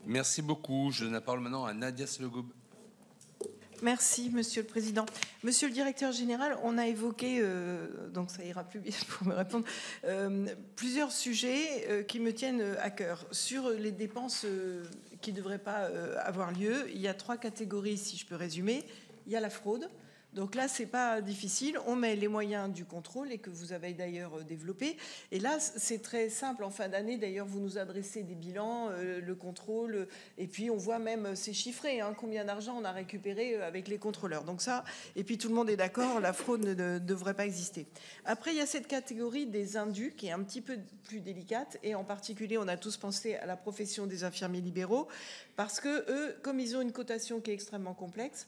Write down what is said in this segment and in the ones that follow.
Merci beaucoup. Je donne la parole maintenant à Nadia Sologoub. Merci, Monsieur le Président. Monsieur le Directeur Général, on a évoqué, donc ça ira plus bien pour me répondre, plusieurs sujets qui me tiennent à cœur. Sur les dépenses qui ne devraient pas avoir lieu, il y a 3 catégories, si je peux résumer. Il y a la fraude. Donc là, c'est pas difficile. On met les moyens du contrôle et que vous avez d'ailleurs développé. Et là, c'est très simple. En fin d'année, d'ailleurs, vous nous adressez des bilans, le contrôle, et puis on voit même, c'est chiffré, hein, combien d'argent on a récupéré avec les contrôleurs. Donc ça, et puis tout le monde est d'accord, la fraude ne devrait pas exister. Après, il y a cette catégorie des indus qui est un petit peu plus délicate, et en particulier, on a tous pensé à la profession des infirmiers libéraux, parce que eux, comme ils ont une cotation qui est extrêmement complexe,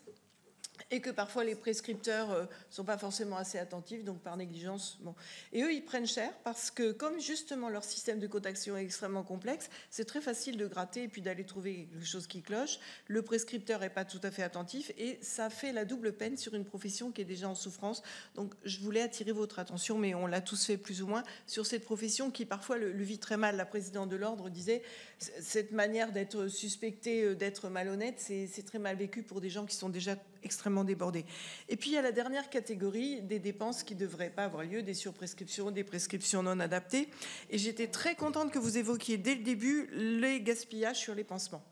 et que parfois les prescripteurs ne sont pas forcément assez attentifs, donc par négligence. Bon. Et eux, ils prennent cher parce que comme justement leur système de cotation est extrêmement complexe, c'est très facile de gratter et puis d'aller trouver quelque chose qui cloche. Le prescripteur n'est pas tout à fait attentif et ça fait la double peine sur une profession qui est déjà en souffrance. Donc je voulais attirer votre attention, mais on l'a tous fait plus ou moins, sur cette profession qui parfois le vit très mal. La présidente de l'Ordre disait, cette manière d'être suspecté, d'être malhonnête, c'est très mal vécu pour des gens qui sont déjà extrêmement débordés. Et puis il y a la dernière catégorie des dépenses qui ne devraient pas avoir lieu, des surprescriptions, des prescriptions non adaptées. Et j'étais très contente que vous évoquiez dès le début les gaspillages sur les pansements.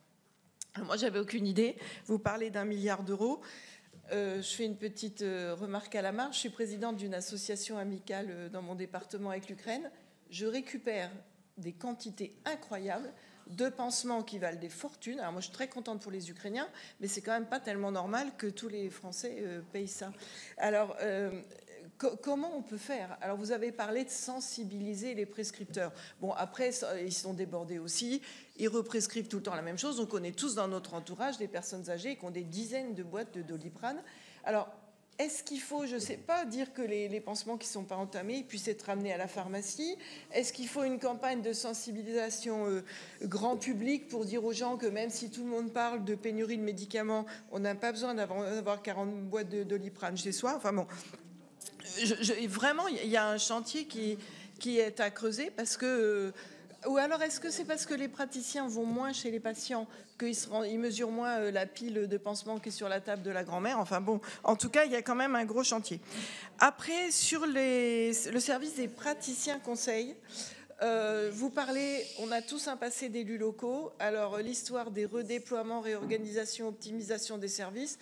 Alors moi, j'avais aucune idée. Vous parlez d'1 milliard d'euros. Je fais une petite remarque à la marge. Je suis présidente d'une association amicale dans mon département avec l'Ukraine. Je récupère des quantités incroyables de pansements qui valent des fortunes. Alors moi, je suis très contente pour les Ukrainiens, mais c'est quand même pas tellement normal que tous les Français payent ça. Alors, comment on peut faire? Alors, vous avez parlé de sensibiliser les prescripteurs. Bon, après, ils sont débordés aussi. Ils represcrivent tout le temps la même chose. On connaît tous dans notre entourage des personnes âgées qui ont des dizaines de boîtes de Doliprane. Alors, est-ce qu'il faut, je ne sais pas, dire que les pansements qui ne sont pas entamés puissent être ramenés à la pharmacie? Est-ce qu'il faut une campagne de sensibilisation grand public pour dire aux gens que même si tout le monde parle de pénurie de médicaments, on n'a pas besoin d'avoir 40 boîtes de Doliprane chez soi? Enfin bon, vraiment, il y a un chantier qui est à creuser parce que... ou alors, est-ce que c'est parce que les praticiens vont moins chez les patients qu'ils mesurent moins la pile de pansements qui est sur la table de la grand-mère? Enfin bon, en tout cas, il y a quand même un gros chantier. Après, sur le service des praticiens conseils, vous parlez, on a tous un passé d'élus locaux. Alors, l'histoire des redéploiements, réorganisation, optimisation des services,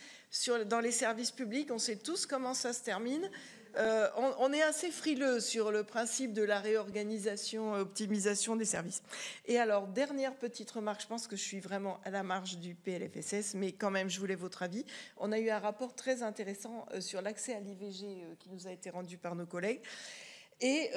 dans les services publics, on sait tous comment ça se termine. On est assez frileux sur le principe de la réorganisation, optimisation des services. Et alors, dernière petite remarque, je pense que je suis vraiment à la marge du PLFSS, mais quand même, je voulais votre avis. On a eu un rapport très intéressant sur l'accès à l'IVG qui nous a été rendu par nos collègues. Et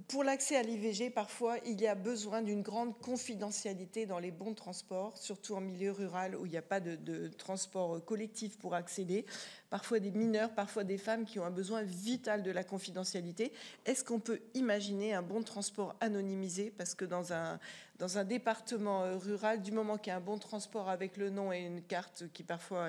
pour l'accès à l'IVG, parfois, il y a besoin d'une grande confidentialité dans les bons de transport, surtout en milieu rural où il n'y a pas de transport collectif pour accéder. Parfois des mineurs, parfois des femmes qui ont un besoin vital de la confidentialité. Est-ce qu'on peut imaginer un bon de transport anonymisé? Parce que dans un département rural, du moment qu'il y a un bon de transport avec le nom et une carte qui parfois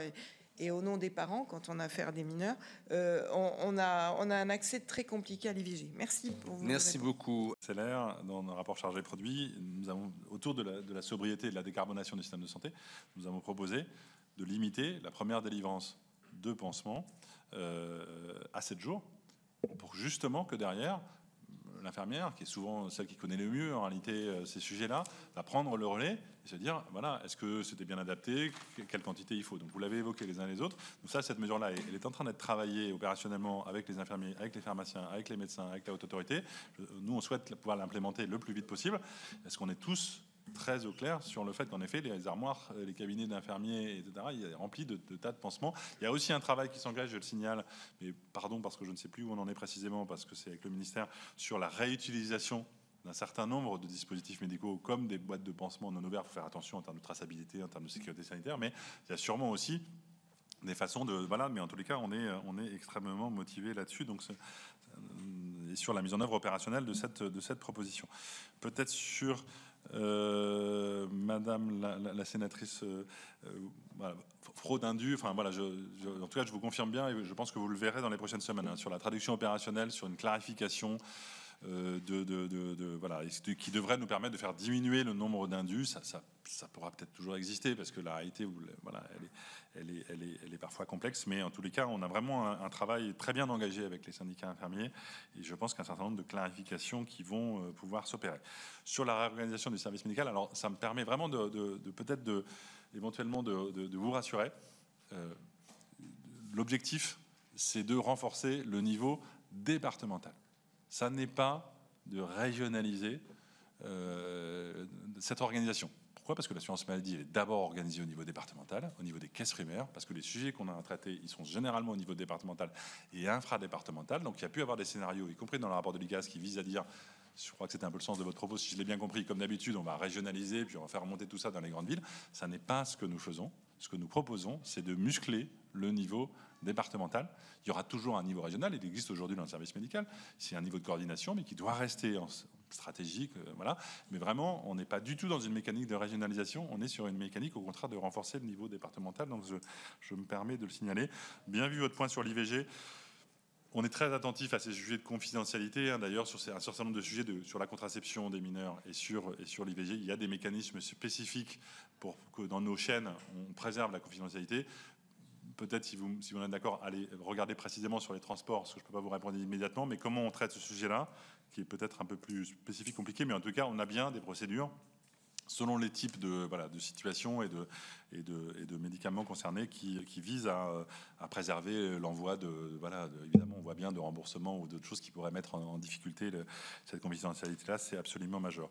et au nom des parents, quand on a affaire à des mineurs, on a un accès très compliqué à l'IVG. Merci pour vous. Merci beaucoup. Dans nos rapports chargés produits, nous avons, autour de la sobriété et de la décarbonation du système de santé, nous avons proposé de limiter la première délivrance de pansements à 7 jours, pour justement que derrière, l'infirmière, qui est souvent celle qui connaît le mieux en réalité ces sujets-là, va prendre le relais et se dire, voilà, est-ce que c'était bien adapté, quelle quantité il faut. Donc vous l'avez évoqué les uns les autres. Donc ça, cette mesure-là, elle est en train d'être travaillée opérationnellement avec les infirmiers, avec les pharmaciens, avec les médecins, avec la haute autorité. Nous, on souhaite pouvoir l'implémenter le plus vite possible. Est-ce qu'on est tous très au clair sur le fait qu'en effet, les armoires, les cabinets d'infirmiers, etc., il est rempli de tas de pansements. Il y a aussi un travail qui s'engage, je le signale, mais pardon, parce que je ne sais plus où on en est précisément, parce que c'est avec le ministère, sur la réutilisation d'un certain nombre de dispositifs médicaux, comme des boîtes de pansements non ouvertes. Il faut faire attention en termes de traçabilité, en termes de sécurité sanitaire, mais il y a sûrement aussi des façons de... Voilà, mais en tous les cas, on est extrêmement motivé là-dessus. Donc, et sur la mise en œuvre opérationnelle de cette proposition. Peut-être sur... Madame la sénatrice, voilà, fraude indue. Enfin voilà, en tout cas, je vous confirme bien, et je pense que vous le verrez dans les prochaines semaines, hein, sur la traduction opérationnelle, sur une clarification voilà, qui devrait nous permettre de faire diminuer le nombre d'indus. Ça ça pourra peut-être toujours exister parce que la réalité, voilà, elle est parfois complexe. Mais en tous les cas, on a vraiment un travail très bien engagé avec les syndicats infirmiers et je pense qu'un certain nombre de clarifications qui vont pouvoir s'opérer. Sur la réorganisation du service médical, alors ça me permet vraiment peut-être éventuellement de vous rassurer. L'objectif, c'est de renforcer le niveau départemental. Ça n'est pas de régionaliser cette organisation. Pourquoi ? Parce que l'assurance maladie est d'abord organisée au niveau départemental, au niveau des caisses primaires, parce que les sujets qu'on a à traiter, ils sont généralement au niveau départemental et infradépartemental. Donc il y a pu avoir des scénarios, y compris dans le rapport de l'IGAS, qui visent à dire, je crois que c'était un peu le sens de votre propos, si je l'ai bien compris, comme d'habitude, on va régionaliser, puis on va faire remonter tout ça dans les grandes villes. Ça n'est pas ce que nous faisons. Ce que nous proposons, c'est de muscler le niveau départemental. Il y aura toujours un niveau régional, il existe aujourd'hui dans le service médical, c'est un niveau de coordination, mais qui doit rester stratégique, voilà. Mais vraiment, on n'est pas du tout dans une mécanique de régionalisation, on est sur une mécanique, au contraire, de renforcer le niveau départemental. Donc je me permets de le signaler. Bien vu votre point sur l'IVG. On est très attentif à ces sujets de confidentialité. Hein. D'ailleurs, sur un certain nombre de sujets sur la contraception des mineurs et sur l'IVG, il y a des mécanismes spécifiques pour que dans nos chaînes, on préserve la confidentialité. Peut-être, si vous en êtes d'accord, allez regarder précisément sur les transports, parce que je ne peux pas vous répondre immédiatement, mais comment on traite ce sujet-là, qui est peut-être un peu plus spécifique, compliqué, mais en tout cas, on a bien des procédures selon les types de situations et de médicaments concernés qui visent à préserver l'envoi évidemment, on voit bien, de remboursement ou d'autres choses qui pourraient mettre en difficulté cette confidentialité-là, c'est absolument majeur.